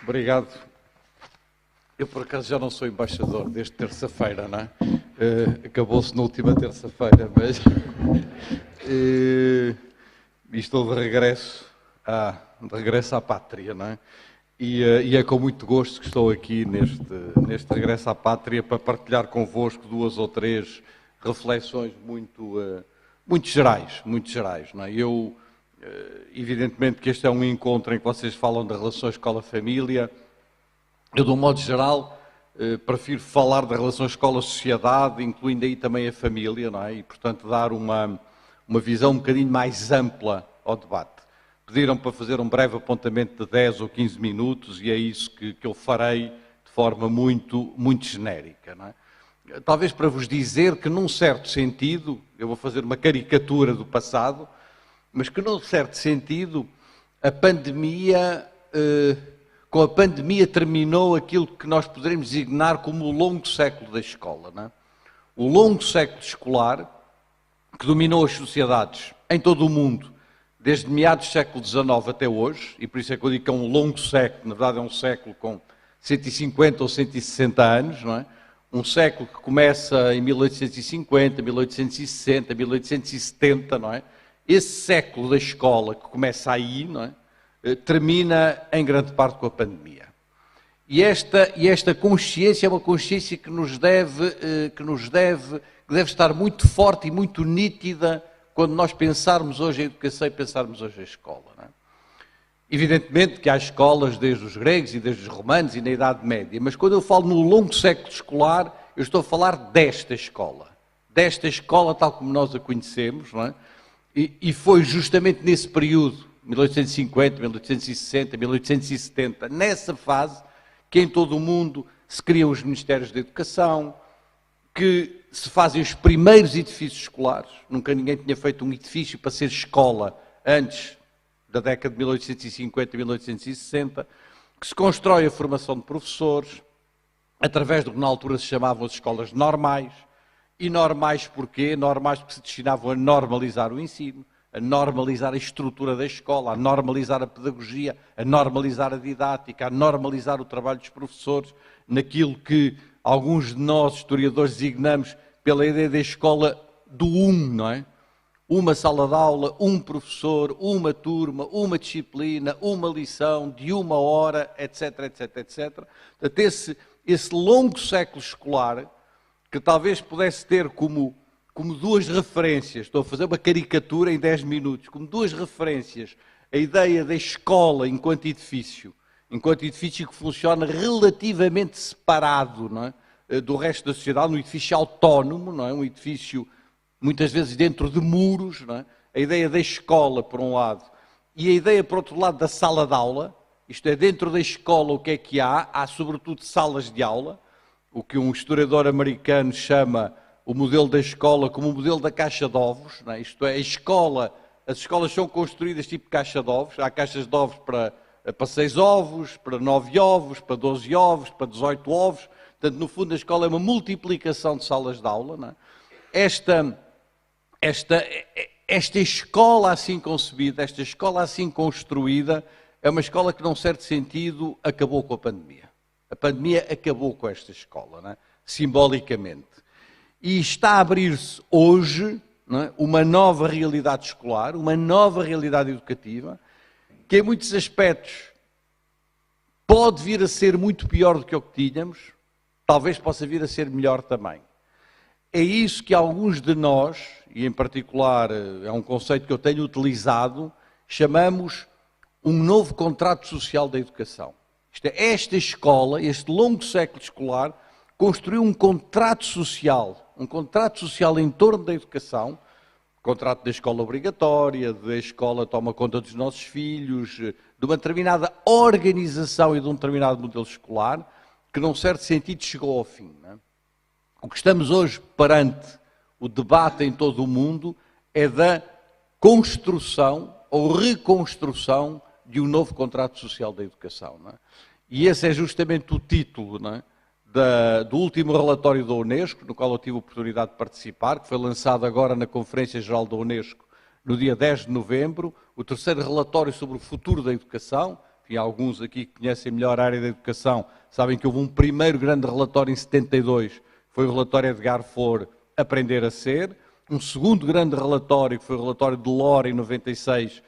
Obrigado. Eu, por acaso, já não sou embaixador desde terça-feira, não é? Acabou-se na última terça-feira, mas... e estou de regresso à pátria, não é? E é com muito gosto que estou aqui neste regresso à pátria para partilhar convosco duas ou três reflexões muito gerais, não é? Evidentemente que este é um encontro em que vocês falam da relação escola-família. Eu, de um modo geral, prefiro falar da relação escola-sociedade, incluindo aí também a família, não é? E, portanto, dar uma visão um bocadinho mais ampla ao debate. Pediram para fazer um breve apontamento de 10 ou 15 minutos e é isso que eu farei de forma muito genérica, não é? Talvez para vos dizer que, num certo sentido, eu vou fazer uma caricatura do passado, mas que, num certo sentido, com a pandemia terminou aquilo que nós poderemos designar como o longo século da escola, não é? O longo século escolar que dominou as sociedades em todo o mundo, desde meados do século XIX até hoje, e por isso é que eu digo que é um longo século, na verdade é um século com 150 ou 160 anos, não é? Um século que começa em 1850, 1860, 1870, não é? Esse século da escola que começa aí, não é? Termina em grande parte com a pandemia. E esta consciência é uma consciência que deve estar muito forte e muito nítida quando nós pensarmos hoje a educação e pensarmos hoje a escola, não é? Evidentemente que há escolas desde os gregos e desde os romanos e na Idade Média, mas quando eu falo no longo século escolar, eu estou a falar desta escola tal como nós a conhecemos, não é? E foi justamente nesse período, 1850, 1860, 1870, nessa fase, que em todo o mundo se criam os Ministérios da Educação, que se fazem os primeiros edifícios escolares. Nunca ninguém tinha feito um edifício para ser escola antes da década de 1850 e 1860, que se constrói a formação de professores, através do que na altura se chamavam as escolas normais. E normais porquê? Normais porque se destinavam a normalizar o ensino, a normalizar a estrutura da escola, a normalizar a pedagogia, a normalizar a didática, a normalizar o trabalho dos professores, naquilo que alguns de nós, historiadores, designamos pela ideia da escola do não é? Uma sala de aula, um professor, uma turma, uma disciplina, uma lição de uma hora, etc, etc, etc. Portanto, esse longo século escolar, que talvez pudesse ter como duas referências, estou a fazer uma caricatura em 10 minutos, como duas referências, a ideia da escola enquanto edifício que funciona relativamente separado, não é, do resto da sociedade, um edifício autónomo, não é, um edifício muitas vezes dentro de muros, não é? A ideia da escola, por um lado, e a ideia, por outro lado, da sala de aula, isto é, dentro da escola o que é que há? Há sobretudo salas de aula, o que um historiador americano chama o modelo da escola como o modelo da caixa de ovos, não é? Isto é, as escolas são construídas tipo caixa de ovos, há caixas de ovos para 6 ovos, para 9 ovos, para 12 ovos, para 18 ovos, portanto, no fundo a escola é uma multiplicação de salas de aula, não é? Esta escola assim concebida, esta escola assim construída, é uma escola que, num certo sentido, acabou com a pandemia. A pandemia acabou com esta escola, não é? Simbolicamente. E está a abrir-se hoje, não é, uma nova realidade escolar, uma nova realidade educativa, que em muitos aspectos pode vir a ser muito pior do que o que tínhamos, talvez possa vir a ser melhor também. É isso que alguns de nós, e em particular é um conceito que eu tenho utilizado, chamamos um novo contrato social da educação. Isto é, esta escola, este longo século escolar, construiu um contrato social em torno da educação, contrato da escola obrigatória, da escola toma conta dos nossos filhos, de uma determinada organização e de um determinado modelo escolar, que num certo sentido chegou ao fim, não é? O que estamos hoje perante o debate em todo o mundo é da construção ou reconstrução de um novo contrato social da educação, não é? E esse é justamente o título, não é, do último relatório da Unesco, no qual eu tive a oportunidade de participar, que foi lançado agora na Conferência Geral da Unesco, no dia 10 de novembro, o terceiro relatório sobre o futuro da educação, Enfim, alguns aqui que conhecem melhor a área da educação sabem que houve um primeiro grande relatório em 72, foi o relatório Edgar Faure, Aprender a Ser. Um segundo grande relatório, que foi o relatório de Lora, em 96,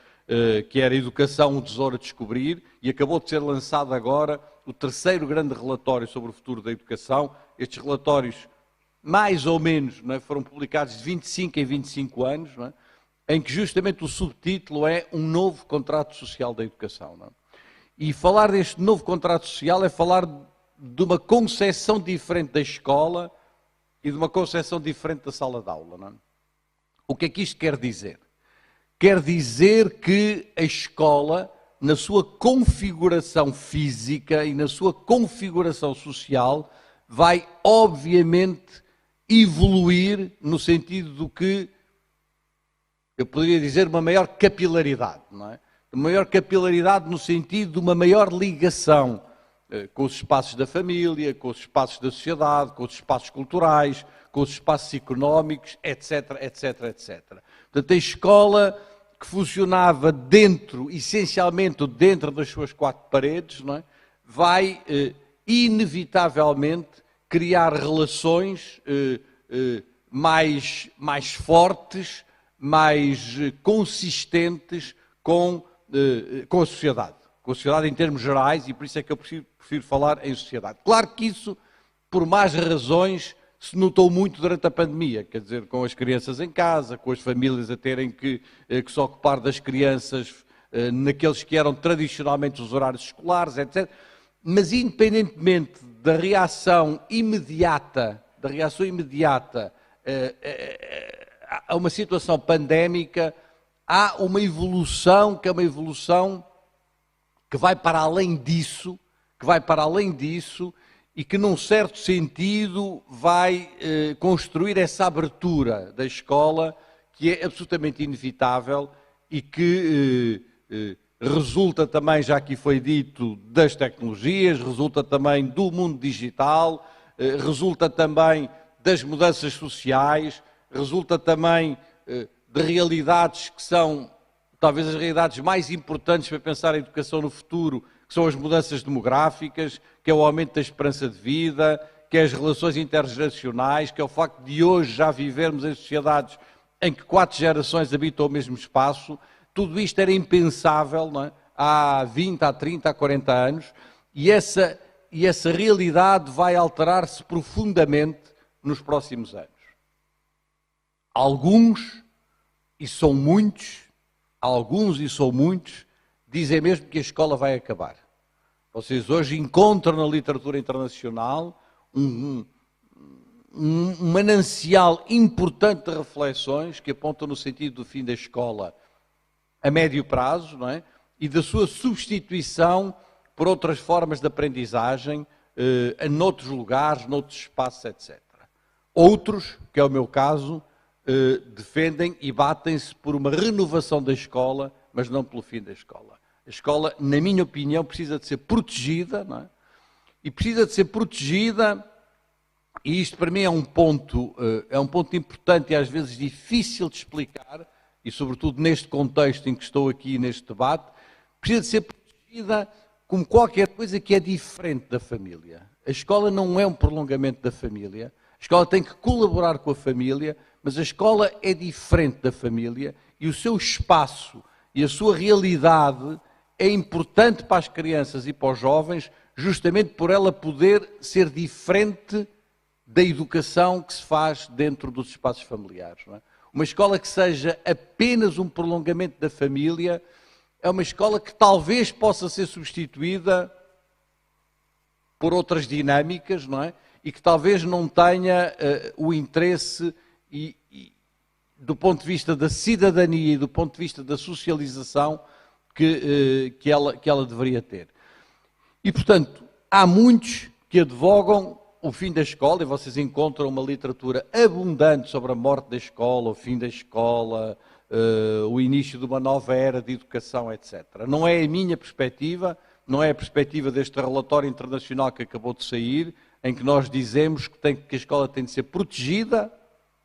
que era Educação, um Tesouro a Descobrir, e acabou de ser lançado agora o terceiro grande relatório sobre o futuro da educação. Estes relatórios, mais ou menos, não é, foram publicados de 25 em 25 anos, não é, em que justamente o subtítulo é Um Novo Contrato Social da Educação. Não é? E falar deste novo contrato social é falar de uma concepção diferente da escola e de uma concepção diferente da sala de aula. Não é? O que é que isto quer dizer? Quer dizer que a escola, na sua configuração física e na sua configuração social, vai obviamente evoluir no sentido do que, eu poderia dizer, uma maior capilaridade, não é? Uma maior capilaridade no sentido de uma maior ligação com os espaços da família, com os espaços da sociedade, com os espaços culturais, com os espaços económicos, etc, etc, etc. Portanto, a escola que funcionava dentro, essencialmente dentro das suas quatro paredes, não é? Vai inevitavelmente criar relações mais fortes, mais consistentes com a sociedade. Com a sociedade em termos gerais, e por isso é que eu prefiro falar em sociedade. Claro que isso, por más razões, se notou muito durante a pandemia, quer dizer, com as crianças em casa, com as famílias a terem que se ocupar das crianças naqueles que eram tradicionalmente os horários escolares, etc. Mas independentemente da reação imediata a uma situação pandémica, há uma evolução que é uma evolução que vai para além disso, e que, num certo sentido, vai construir essa abertura da escola, que é absolutamente inevitável e que resulta também, já aqui foi dito, das tecnologias, resulta também do mundo digital, resulta também das mudanças sociais, resulta também de realidades que são talvez as realidades mais importantes para pensar a educação no futuro, que são as mudanças demográficas, que é o aumento da esperança de vida, que é as relações intergeracionais, que é o facto de hoje já vivermos em sociedades em que 4 gerações habitam o mesmo espaço. Tudo isto era impensável, não é? Há 20, há 30, há 40 anos, e essa realidade vai alterar-se profundamente nos próximos anos. Alguns, e são muitos, dizem mesmo que a escola vai acabar. Vocês hoje encontram na literatura internacional um manancial importante de reflexões que apontam no sentido do fim da escola a médio prazo, não é? E da sua substituição por outras formas de aprendizagem, noutros lugares, noutros espaços, etc. Outros, que é o meu caso, defendem e batem-se por uma renovação da escola, mas não pelo fim da escola. A escola, na minha opinião, precisa de ser protegida, não é? E precisa de ser protegida, e isto para mim é um ponto importante e às vezes difícil de explicar, e sobretudo neste contexto em que estou aqui neste debate, precisa de ser protegida como qualquer coisa que é diferente da família. A escola não é um prolongamento da família, a escola tem que colaborar com a família, mas a escola é diferente da família e o seu espaço e a sua realidade é importante para as crianças e para os jovens, justamente por ela poder ser diferente da educação que se faz dentro dos espaços familiares. Não é? Uma escola que seja apenas um prolongamento da família é uma escola que talvez possa ser substituída por outras dinâmicas, não é? E que talvez não tenha o interesse do ponto de vista da cidadania e do ponto de vista da socialização que ela deveria ter. E, portanto, há muitos que advogam o fim da escola, e vocês encontram uma literatura abundante sobre a morte da escola, o fim da escola, o início de uma nova era de educação, etc. Não é a minha perspectiva, não é a perspectiva deste relatório internacional que acabou de sair, em que nós dizemos que a escola tem de ser protegida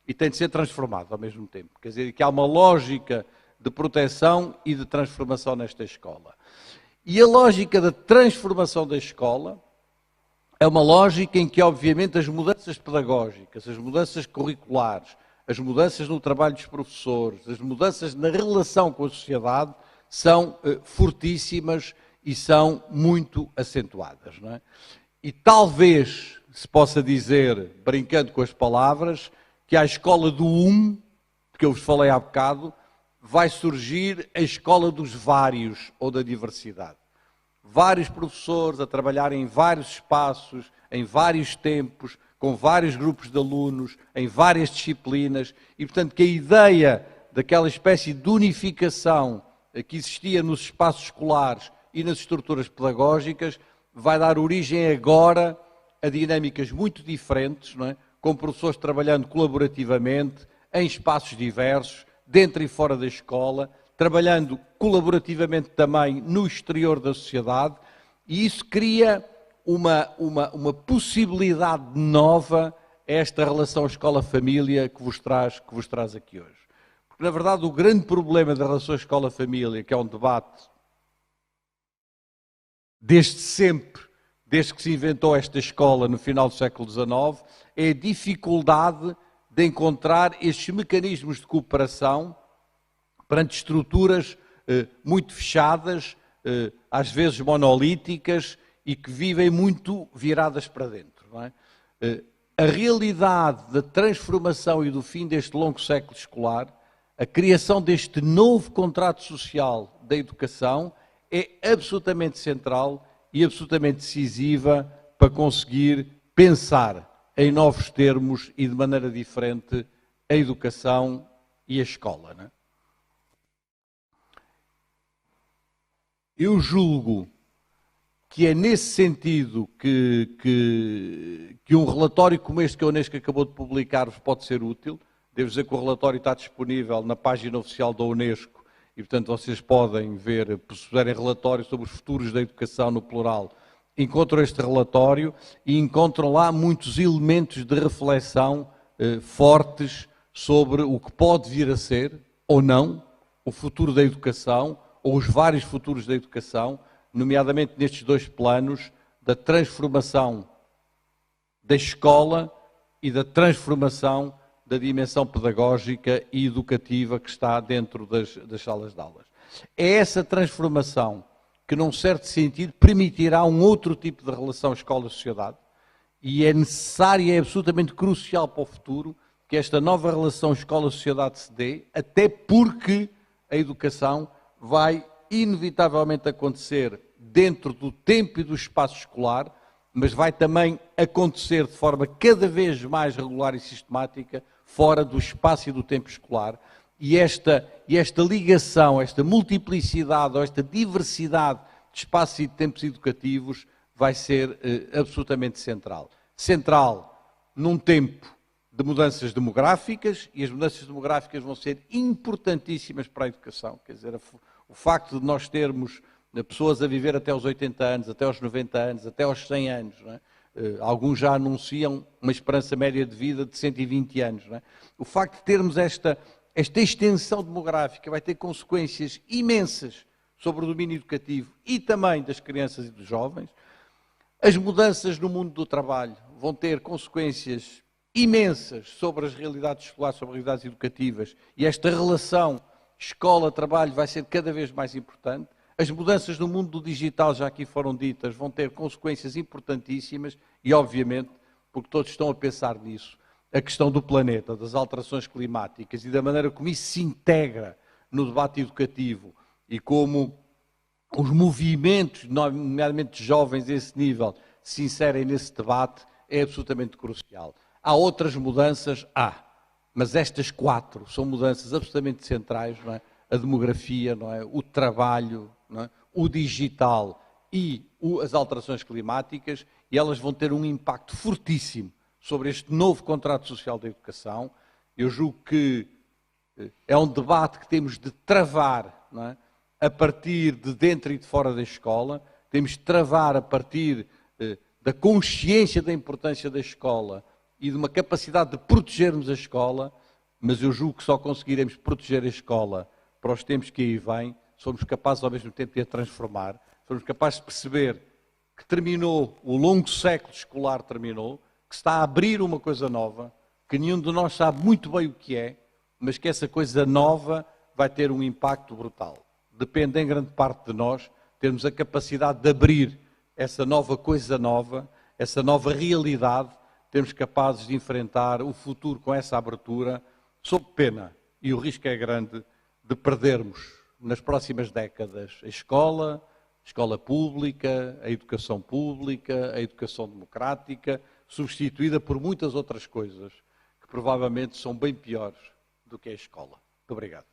e tem de ser transformada ao mesmo tempo. Quer dizer, que há uma lógica de proteção e de transformação nesta escola. E a lógica da transformação da escola é uma lógica em que, obviamente, as mudanças pedagógicas, as mudanças curriculares, as mudanças no trabalho dos professores, as mudanças na relação com a sociedade são fortíssimas e são muito acentuadas. Não é? E talvez se possa dizer, brincando com as palavras, que à escola do que eu vos falei há bocado, vai surgir a escola dos vários ou da diversidade. Vários professores a trabalhar em vários espaços, em vários tempos, com vários grupos de alunos, em várias disciplinas, e portanto que a ideia daquela espécie de unificação que existia nos espaços escolares e nas estruturas pedagógicas vai dar origem agora a dinâmicas muito diferentes, não é? Com professores trabalhando colaborativamente, em espaços diversos, dentro e fora da escola, trabalhando colaborativamente também no exterior da sociedade, e isso cria uma possibilidade nova a esta relação escola-família que vos traz aqui hoje. Porque, na verdade, o grande problema da relação escola-família, que é um debate desde sempre, desde que se inventou esta escola no final do século XIX, é a dificuldade de encontrar estes mecanismos de cooperação perante estruturas muito fechadas, às vezes monolíticas, e que vivem muito viradas para dentro. Não é? A realidade da transformação e do fim deste longo século escolar, a criação deste novo contrato social da educação, é absolutamente central e absolutamente decisiva para conseguir pensar em novos termos e de maneira diferente a educação e a escola. Não é? Eu julgo que é nesse sentido que um relatório como este que a Unesco acabou de publicar pode ser útil. Devo dizer que o relatório está disponível na página oficial da Unesco e, portanto, vocês podem ver, se fizerem relatório sobre os futuros da educação no plural, encontram este relatório e encontram lá muitos elementos de reflexão fortes sobre o que pode vir a ser, ou não, o futuro da educação, ou os vários futuros da educação, nomeadamente nestes dois planos da transformação da escola e da transformação da dimensão pedagógica e educativa que está dentro das salas de aulas. É essa transformação que, num certo sentido, permitirá um outro tipo de relação escola-sociedade e é necessária, é absolutamente crucial para o futuro que esta nova relação escola-sociedade se dê, até porque a educação vai inevitavelmente acontecer dentro do tempo e do espaço escolar, mas vai também acontecer de forma cada vez mais regular e sistemática fora do espaço e do tempo escolar. E esta ligação, esta multiplicidade ou esta diversidade de espaços e de tempos educativos vai ser absolutamente central. Central num tempo de mudanças demográficas, e as mudanças demográficas vão ser importantíssimas para a educação. Quer dizer, o facto de nós termos pessoas a viver até aos 80 anos, até aos 90 anos, até aos 100 anos, não é? Alguns já anunciam uma esperança média de vida de 120 anos. Não é? O facto de termos esta extensão demográfica vai ter consequências imensas sobre o domínio educativo e também das crianças e dos jovens. As mudanças no mundo do trabalho vão ter consequências imensas sobre as realidades escolares, sobre as realidades educativas, e esta relação escola-trabalho vai ser cada vez mais importante. As mudanças no mundo do digital, já aqui foram ditas, vão ter consequências importantíssimas e, obviamente, porque todos estão a pensar nisso, a questão do planeta, das alterações climáticas e da maneira como isso se integra no debate educativo e como os movimentos, nomeadamente de jovens a esse nível, se inserem nesse debate, é absolutamente crucial. Há outras mudanças? Mas estas 4 são mudanças absolutamente centrais, não é? A demografia, não é? O trabalho, não é? O digital e as alterações climáticas, e elas vão ter um impacto fortíssimo sobre este novo contrato social da educação. Eu julgo que é um debate que temos de travar, não é? A partir de dentro e de fora da escola, temos de travar a partir da consciência da importância da escola e de uma capacidade de protegermos a escola, mas eu julgo que só conseguiremos proteger a escola para os tempos que aí vêm, somos capazes ao mesmo tempo de a transformar, formos capazes de perceber que terminou, o longo século escolar terminou, que se está a abrir uma coisa nova, que nenhum de nós sabe muito bem o que é, mas que essa coisa nova vai ter um impacto brutal. Depende em grande parte de nós termos a capacidade de abrir essa nova coisa nova, essa nova realidade, termos capazes de enfrentar o futuro com essa abertura, sob pena, e o risco é grande, de perdermos nas próximas décadas a escola pública, a educação democrática, substituída por muitas outras coisas que provavelmente são bem piores do que a escola. Muito obrigado.